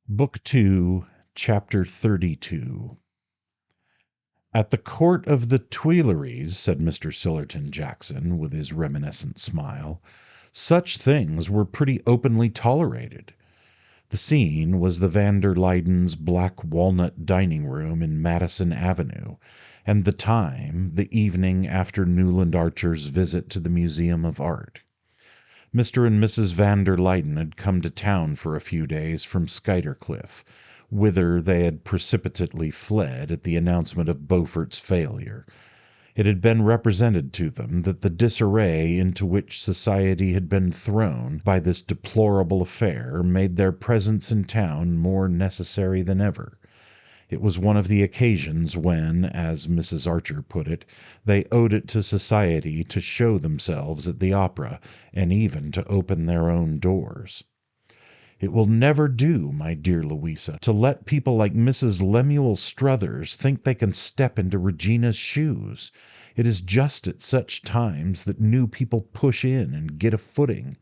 Book 2, Chapter 32. "At the court of the Tuileries," said Mr. Sillerton Jackson, with his reminiscent smile, "such things were pretty openly tolerated." The scene was the van der Luydens' black walnut dining-room in Madison Avenue, and the time, the evening after Newland Archer's visit to the Museum of Art. Mr. and Mrs. van der Luyden had come to town for a few days from Skuytercliff, whither they had precipitately fled at the announcement of Beaufort's failure. It had been represented to them that the disarray into which society had been thrown by this deplorable affair made their presence in town more necessary than ever. It was one of the occasions when, as Mrs. Archer put it, they owed it to society to show themselves at the opera, and even to open their own doors. "It will never do, my dear Louisa, to let people like Mrs. Lemuel Struthers think they can step into Regina's shoes. It is just at such times that new people push in and get a footing.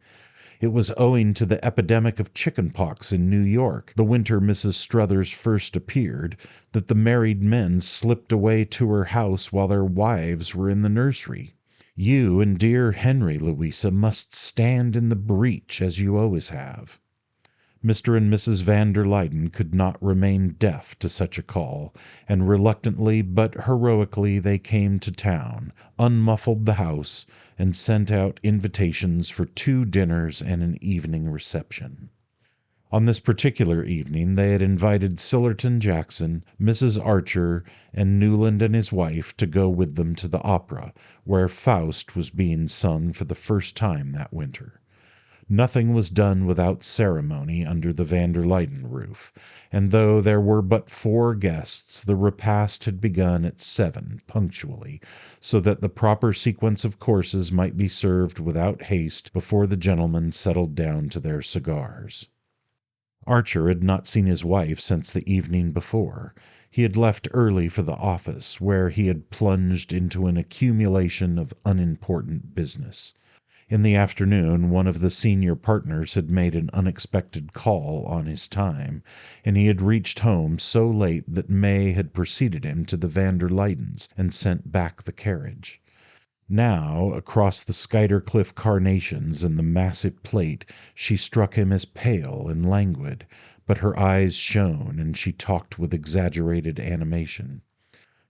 It was owing to the epidemic of chicken-pox in New York, the winter Mrs. Struthers first appeared, that the married men slipped away to her house while their wives were in the nursery. You and dear Henry, Louisa, must stand in the breach, as you always have." Mr. and Mrs. van der Luyden could not remain deaf to such a call, and reluctantly but heroically they came to town, unmuffled the house, and sent out invitations for 2 dinners and an evening reception. On this particular evening they had invited Sillerton Jackson, Mrs. Archer, and Newland and his wife to go with them to the opera, where Faust was being sung for the first time that winter. Nothing was done without ceremony under the van der Luyden roof, and though there were but 4 guests, the repast had begun at 7 punctually, so that the proper sequence of courses might be served without haste before the gentlemen settled down to their cigars. Archer had not seen his wife since the evening before. He had left early for the office, where he had plunged into an accumulation of unimportant business. In the afternoon one of the senior partners had made an unexpected call on his time, and he had reached home so late that May had preceded him to the van der Luydens and sent back the carriage. Now, across the Skuytercliff carnations and the massive plate, she struck him as pale and languid, but her eyes shone and she talked with exaggerated animation.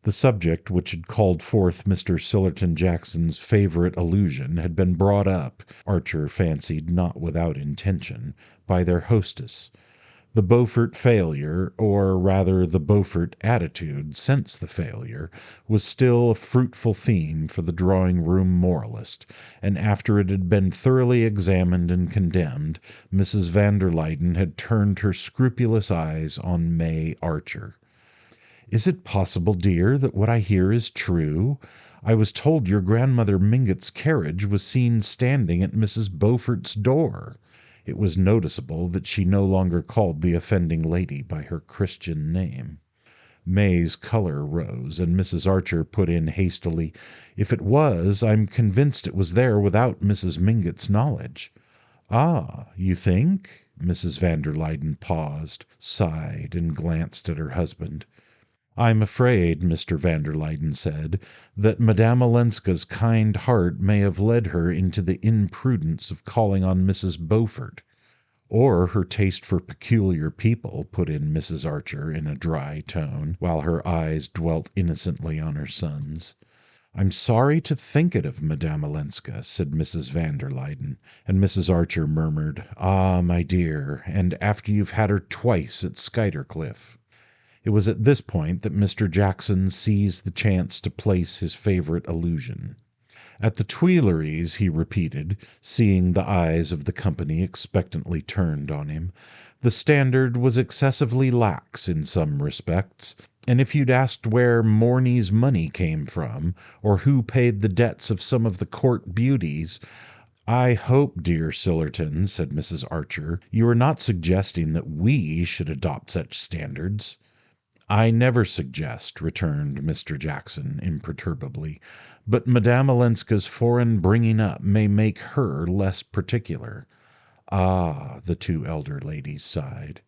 The subject which had called forth Mr. Sillerton Jackson's favorite allusion had been brought up, Archer fancied not without intention, by their hostess. The Beaufort failure, or rather the Beaufort attitude since the failure, was still a fruitful theme for the drawing-room moralist, and after it had been thoroughly examined and condemned, Mrs. van der Luyden had turned her scrupulous eyes on May Archer. "Is it possible, dear, that what I hear is true? I was told your grandmother Mingott's carriage was seen standing at Mrs. Beaufort's door." It was noticeable that she no longer called the offending lady by her Christian name. May's color rose, and Mrs. Archer put in hastily, "If it was, I'm convinced it was there without Mrs. Mingott's knowledge." "Ah, you think?" Mrs. van der Luyden paused, sighed, and glanced at her husband. "I'm afraid," Mr. van der Luyden said, "that Madame Olenska's kind heart may have led her into the imprudence of calling on Mrs. Beaufort." "Or her taste for peculiar people," put in Mrs. Archer in a dry tone, while her eyes dwelt innocently on her son's. "I'm sorry to think it of Madame Olenska," said Mrs. van der Luyden, and Mrs. Archer murmured, "Ah, my dear, and after you've had her twice at Skuytercliff." It was at this point that Mr. Jackson seized the chance to place his favorite allusion. "At the Tuileries," he repeated, seeing the eyes of the company expectantly turned on him, "the standard was excessively lax in some respects, and if you'd asked where Morny's money came from, or who paid the debts of some of the court beauties—" "I hope, dear Sillerton," said Mrs. Archer, "you are not suggesting that we should adopt such standards." "I never suggest," returned Mr. Jackson imperturbably, "but Madame Olenska's foreign bringing up may make her less particular." "Ah," the 2 elder ladies sighed.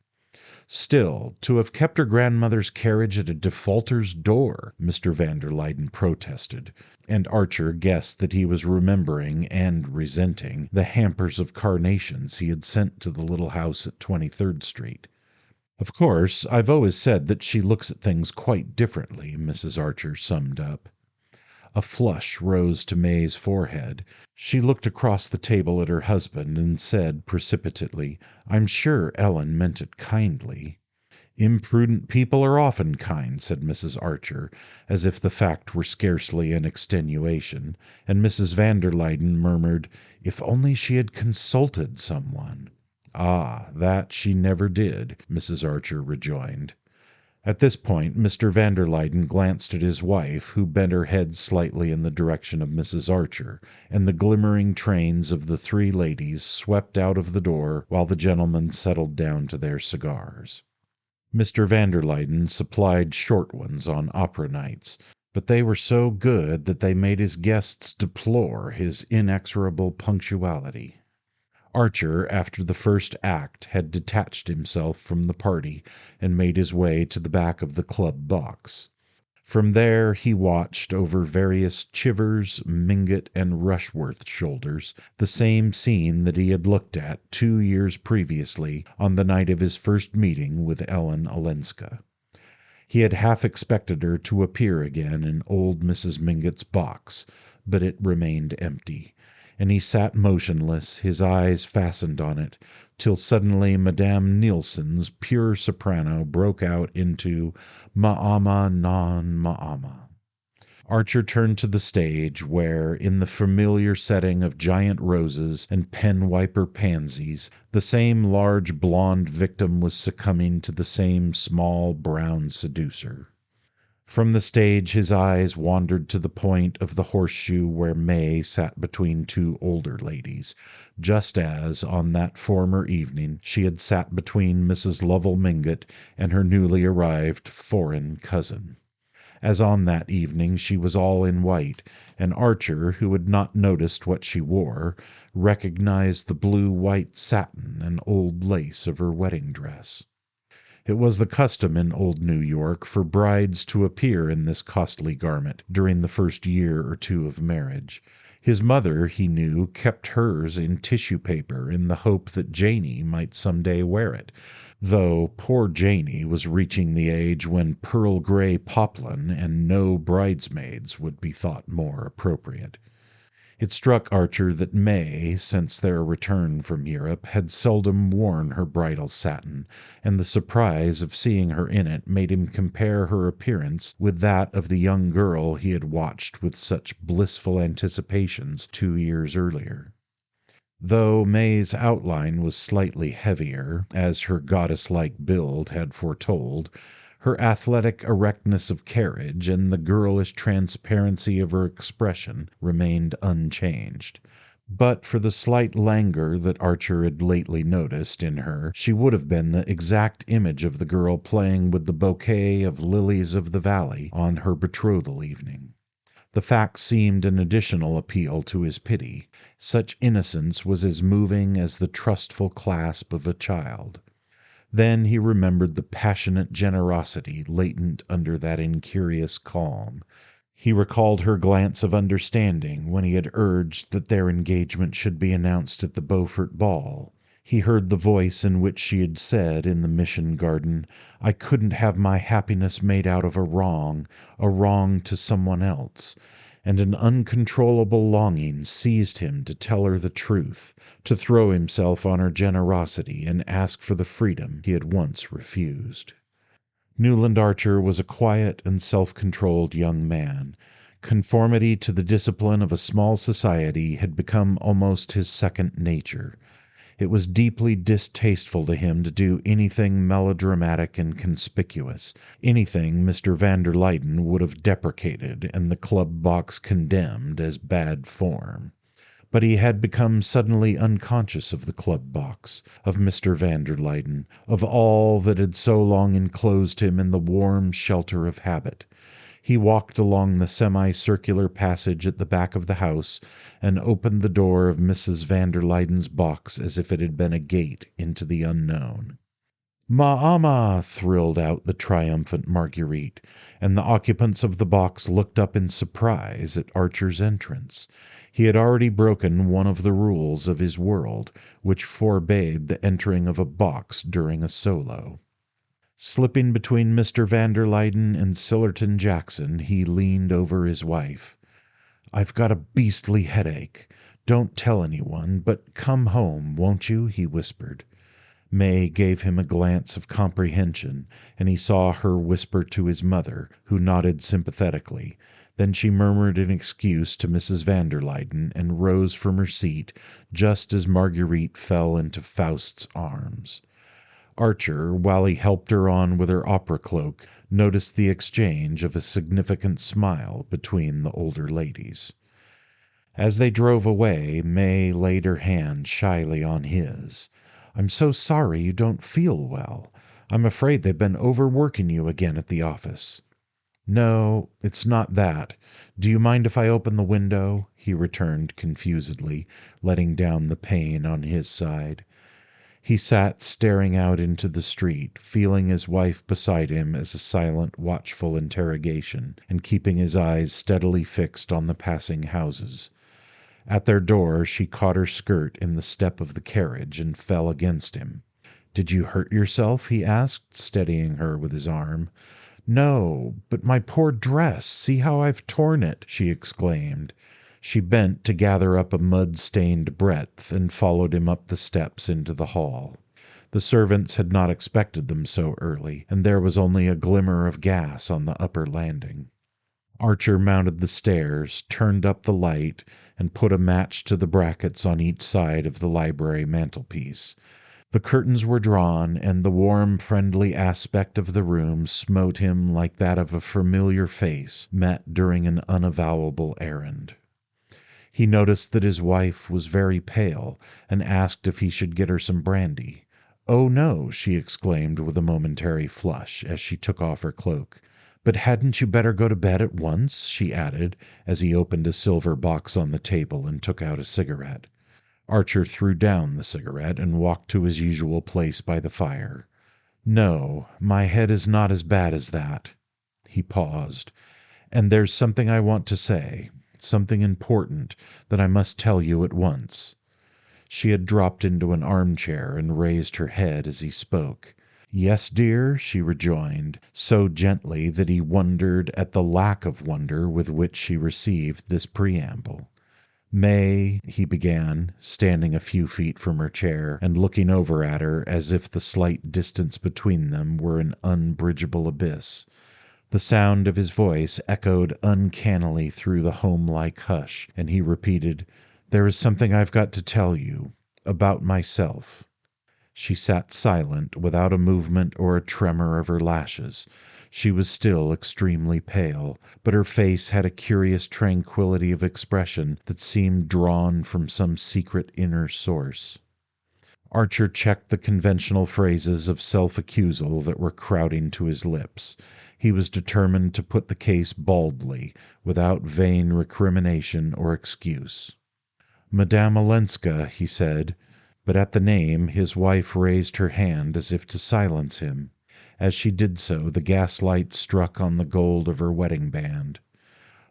Still, to have kept her grandmother's carriage at a defaulter's door, Mr. van der Luyden protested, and Archer guessed that he was remembering and resenting the hampers of carnations he had sent to the little house at 23rd Street. "Of course, I've always said that she looks at things quite differently," Mrs. Archer summed up. A flush rose to May's forehead. She looked across the table at her husband and said precipitately, "I'm sure Ellen meant it kindly." "Imprudent people are often kind," said Mrs. Archer, as if the fact were scarcely an extenuation, and Mrs. van der Luyden murmured, "If only she had consulted someone." "Ah, that she never did," Mrs. Archer rejoined. At this point Mr. van der Luyden glanced at his wife, who bent her head slightly in the direction of Mrs. Archer, and the glimmering trains of the three ladies swept out of the door while the gentlemen settled down to their cigars. Mr. van der Luyden supplied short ones on opera nights, but they were so good that they made his guests deplore his inexorable punctuality. Archer, after the first act, had detached himself from the party and made his way to the back of the club box. From there he watched over various Chivers, Mingott, and Rushworth shoulders the same scene that he had looked at 2 years previously on the night of his first meeting with Ellen Olenska. He had half expected her to appear again in old Mrs. Mingott's box, but it remained empty, and he sat motionless, his eyes fastened on it, till suddenly Madame Nilsson's pure soprano broke out into "Ma'ama non ma'ama." Archer turned to the stage, where, in the familiar setting of giant roses and pen-wiper pansies, the same large blonde victim was succumbing to the same small brown seducer. From the stage his eyes wandered to the point of the horseshoe where May sat between two older ladies, just as, on that former evening, she had sat between Mrs. Lovell Mingott and her newly arrived foreign cousin. As on that evening she was all in white, and Archer, who had not noticed what she wore, recognized the blue-white satin and old lace of her wedding dress. It was the custom in old New York for brides to appear in this costly garment during the first year or two of marriage. His mother, he knew, kept hers in tissue paper in the hope that Janey might some day wear it, though poor Janey was reaching the age when pearl-gray poplin and no bridesmaids would be thought more appropriate. It struck Archer that May, since their return from Europe, had seldom worn her bridal satin, and the surprise of seeing her in it made him compare her appearance with that of the young girl he had watched with such blissful anticipations 2 years earlier. Though May's outline was slightly heavier, as her goddess-like build had foretold, her athletic erectness of carriage and the girlish transparency of her expression remained unchanged. But for the slight languor that Archer had lately noticed in her, she would have been the exact image of the girl playing with the bouquet of lilies of the valley on her betrothal evening. The fact seemed an additional appeal to his pity. Such innocence was as moving as the trustful clasp of a child. Then he remembered the passionate generosity latent under that incurious calm. He recalled her glance of understanding when he had urged that their engagement should be announced at the Beaufort ball. He heard the voice in which she had said in the Mission Garden, "I couldn't have my happiness made out of a wrong to someone else," and an uncontrollable longing seized him to tell her the truth, to throw himself on her generosity and ask for the freedom he had once refused. Newland Archer was a quiet and self-controlled young man. Conformity to the discipline of a small society had become almost his second nature. It was deeply distasteful to him to do anything melodramatic and conspicuous, anything Mr. van der Luyden would have deprecated and the club box condemned as bad form. But he had become suddenly unconscious of the club box, of Mr. van der Luyden, of all that had so long enclosed him in the warm shelter of habit. He walked along the semicircular passage at the back of the house and opened the door of Mrs. van der Luyden's box as if it had been a gate into the unknown. "Ma'ama!" thrilled out the triumphant Marguerite, and the occupants of the box looked up in surprise at Archer's entrance. He had already broken one of the rules of his world, which forbade the entering of a box during a solo. Slipping between Mr. van der Luyden and Sillerton Jackson, he leaned over his wife. "I've got a beastly headache. Don't tell anyone, but come home, won't you?" he whispered. May gave him a glance of comprehension, and he saw her whisper to his mother, who nodded sympathetically. Then she murmured an excuse to Mrs. van der Luyden and rose from her seat just as Marguerite fell into Faust's arms. Archer, while he helped her on with her opera cloak, noticed the exchange of a significant smile between the older ladies. As they drove away, May laid her hand shyly on his. "I'm so sorry you don't feel well. I'm afraid they've been overworking you again at the office." "No, it's not that. Do you mind if I open the window?" he returned confusedly, letting down the pane on his side. He sat staring out into the street, feeling his wife beside him as a silent, watchful interrogation, and keeping his eyes steadily fixed on the passing houses. At their door she caught her skirt in the step of the carriage and fell against him. "Did you hurt yourself?" he asked, steadying her with his arm. "No, but my poor dress, see how I've torn it!" she exclaimed. She bent to gather up a mud-stained breadth and followed him up the steps into the hall. The servants had not expected them so early, and there was only a glimmer of gas on the upper landing. Archer mounted the stairs, turned up the light, and put a match to the brackets on each side of the library mantelpiece. The curtains were drawn, and the warm, friendly aspect of the room smote him like that of a familiar face met during an unavowable errand. He noticed that his wife was very pale, and asked if he should get her some brandy. "Oh, no," she exclaimed with a momentary flush, as she took off her cloak. "But hadn't you better go to bed at once?" she added, as he opened a silver box on the table and took out a cigarette. Archer threw down the cigarette and walked to his usual place by the fire. "No, my head is not as bad as that." He paused. "And there's something I want to say, something important that I must tell you at once." She had dropped into an armchair and raised her head as he spoke. "Yes, dear," she rejoined, so gently that he wondered at the lack of wonder with which she received this preamble. "May," he began, standing a few feet from her chair and looking over at her as if the slight distance between them were an unbridgeable abyss. The sound of his voice echoed uncannily through the home-like hush, and he repeated, "There is something I've got to tell you about myself." She sat silent, without a movement or a tremor of her lashes. She was still extremely pale, but her face had a curious tranquillity of expression that seemed drawn from some secret inner source. Archer checked the conventional phrases of self-accusal that were crowding to his lips. He was determined to put the case baldly, without vain recrimination or excuse. "Madame Olenska," he said, but at the name his wife raised her hand as if to silence him. As she did so, the gaslight struck on the gold of her wedding band.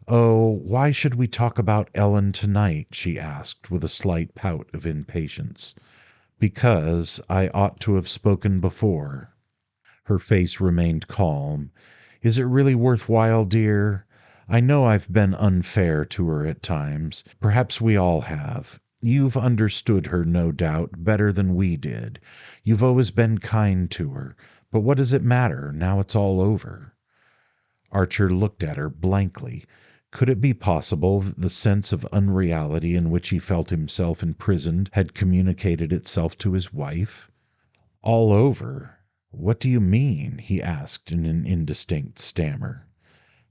"Oh, why should we talk about Ellen tonight?" she asked, with a slight pout of impatience. "Because I ought to have spoken before." Her face remained calm. "Is it really worthwhile, dear? I know I've been unfair to her at times. Perhaps we all have. You've understood her, no doubt, better than we did. You've always been kind to her. But what does it matter, now it's all over?" Archer looked at her blankly. Could it be possible that the sense of unreality in which he felt himself imprisoned had communicated itself to his wife? "All over? What do you mean?" he asked in an indistinct stammer.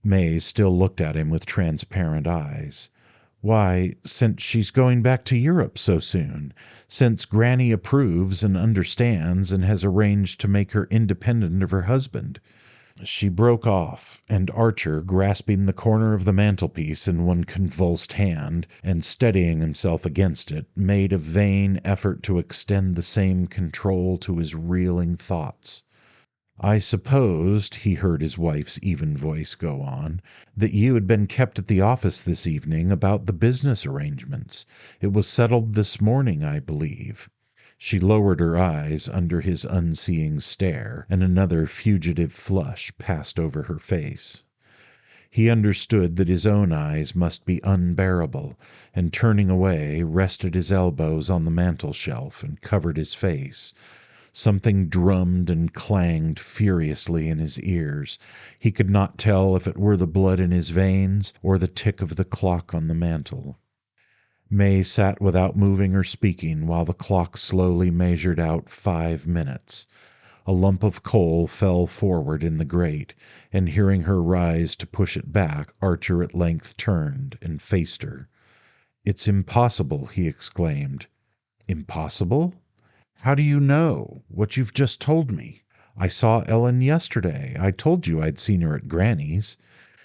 May still looked at him with transparent eyes. "Why, since she's going back to Europe so soon. Since Granny approves and understands and has arranged to make her independent of her husband. She broke off, and Archer, grasping the corner of the mantelpiece in one convulsed hand and steadying himself against it, made a vain effort to extend the same control to his reeling thoughts. "I supposed," he heard his wife's even voice go on, "that you had been kept at the office this evening about the business arrangements. It was settled this morning, I believe." She lowered her eyes under his unseeing stare, and another fugitive flush passed over her face. He understood that his own eyes must be unbearable, and turning away, rested his elbows on the mantel-shelf and covered his face. Something drummed and clanged furiously in his ears. He could not tell if it were the blood in his veins or the tick of the clock on the mantel. May sat without moving or speaking while the clock slowly measured out 5 minutes. A lump of coal fell forward in the grate, and hearing her rise to push it back, Archer at length turned and faced her. "It's impossible," he exclaimed. "Impossible? How do you know? What you've just told me. I saw Ellen yesterday. I told you I'd seen her at Granny's.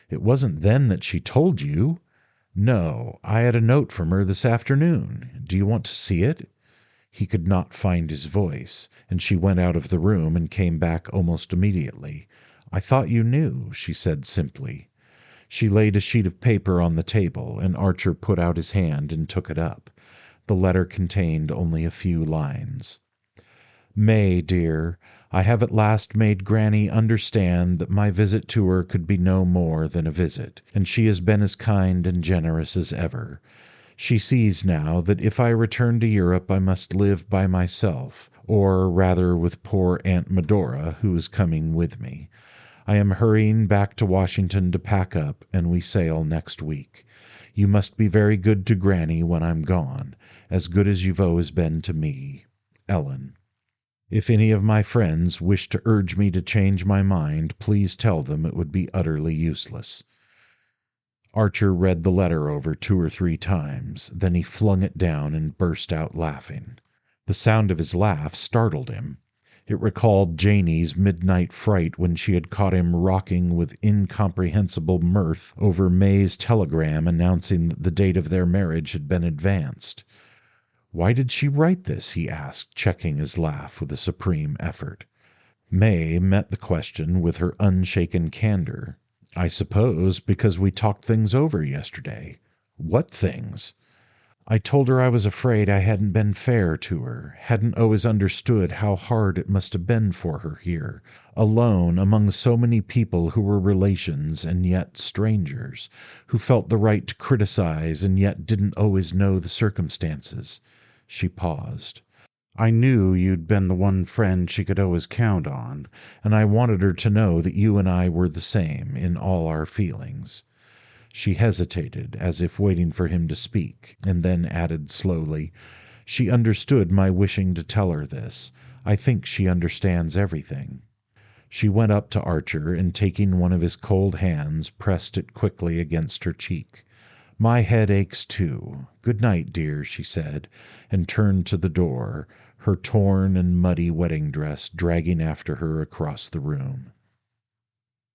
It wasn't then that she told you." "No, I had a note from her this afternoon. Do you want to see it?" He could not find his voice, and she went out of the room and came back almost immediately. "I thought you knew," she said simply. She laid a sheet of paper on the table, and Archer put out his hand and took it up. The letter contained only a few lines. "May, dear, I have at last made Granny understand that my visit to her could be no more than a visit, and she has been as kind and generous as ever. She sees now that if I return to Europe I must live by myself, or rather with poor Aunt Medora, who is coming with me. I am hurrying back to Washington to pack up, and we sail next week. You must be very good to Granny when I'm gone, as good as you've always been to me. Ellen. If any of my friends wish to urge me to change my mind, please tell them it would be utterly useless." Archer read the letter over 2 or 3 times, then he flung it down and burst out laughing. The sound of his laugh startled him. It recalled Janie's midnight fright when she had caught him rocking with incomprehensible mirth over May's telegram announcing that the date of their marriage had been advanced. "Why did she write this?" he asked, checking his laugh with a supreme effort. May met the question with her unshaken candor. "I suppose because we talked things over yesterday." "What things?" "I told her I was afraid I hadn't been fair to her, hadn't always understood how hard it must have been for her here, alone among so many people who were relations and yet strangers, who felt the right to criticize and yet didn't always know the circumstances." She paused. "I knew you'd been the one friend she could always count on, and I wanted her to know that you and I were the same in all our feelings." She hesitated, as if waiting for him to speak, and then added slowly, "She understood my wishing to tell her this. I think she understands everything." She went up to Archer, and taking one of his cold hands, pressed it quickly against her cheek. "My head aches too. Good night, dear," she said, and turned to the door, her torn and muddy wedding dress dragging after her across the room.